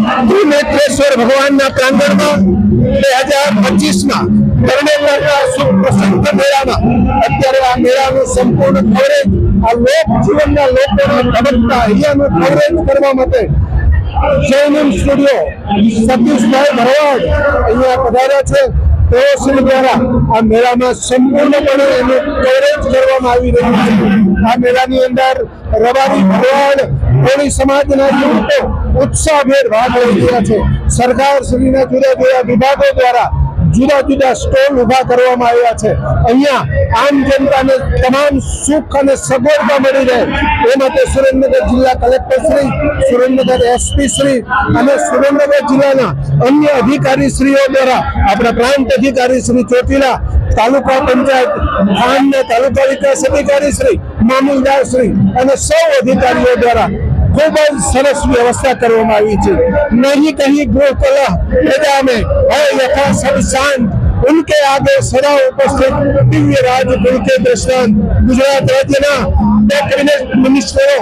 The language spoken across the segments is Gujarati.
ત્રિનેત્રેશ્વર ભગવાનના પ્રાંગણમાં 2025માં તરણેતરના સુપ્રસિદ્ધ મેળામાં અત્યારે આ મેળાનું સંપૂર્ણ કવરેજ, આ લોક જીવનના લોકોના ધબકતા અહીંયાનું કવરેજ કરવા માટે જૈનિમ સ્ટુડિયો સતીશભાઈ ભરવાડ અહીંયા પધાર્યા છે. તેઓ શ્રી દ્વારા આ મેળામાં સંપૂર્ણપણે એનું કવરેજ કરવામાં આવી રહ્યું છે. આ મેળાની અંદર રબારી ભરવાડ કોળી સમાજના યુવકો ઉત્સાહભેર ભાગ લઈ રહ્યા છે. સરકાર શ્રીના જુદા જુદા વિભાગો દ્વારા જુદા જુદા સ્ટોલ ઉભા કરવામાં આવ્યા છે. અહીંયા આમ જનતાને તમામ સુખ અને સગવડતા મળી રહે એ માટે સુરેન્દ્રનગર જિલ્લા કલેક્ટર શ્રી, સુરેન્દ્રનગર એસપી શ્રી અને સુરેન્દ્રનગર જિલ્લાના અન્ય અધિકારીશ્રીઓ દ્વારા આપણા પ્રાંત અધિકારી શ્રી ચોટીલા, તાલુકા પંચાયત ખાન, તાલુકા વિકાસ અધિકારી શ્રી, મામલતદાર શ્રી અને સૌ અધિકારીઓ દ્વારા खूब सरस व्यवस्था करवामां आवी छे. नहीं कहीं गृह कलह प्रजा में है यथा सब शांत, उनके आगे सदा उपस्थित दिव्य राज कुल के दृष्टांत गुजरात राज्यना कैबिनेट मिनिस्टरो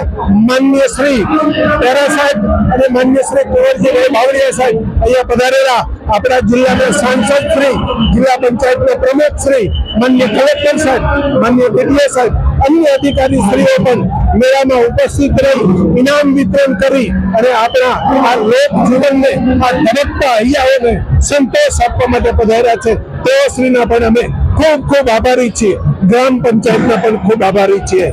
माननीय श्री पेरा साहेब અને માનनीय श्री कुंवरजीभाई बावळिया साहेब અહીંયા પધારેલા, આપણા જિલ્લાના સાંસદ શ્રી, જિલ્લા પંચાયતના પ્રમુખ શ્રી, માનनीय કલેક્ટર સાહેબ, માનनीय ડીડીઓ સાહેબ, અન્ય અધિકારી શ્રીઓ પણ મેળામાં ઉપસ્થિત રહી ઇનામ વિતરણ કરી અને આપણા આ લોક જીવનને, આ ધબકતા અહીંયાઓને સંતોષ આપવા માટે પધાર્યા છે. તેઓ શ્રીના પણ અમે ખૂબ ખૂબ આભારી છીએ. ગ્રામ પંચાયતના પણ ખૂબ આભારી છીએ.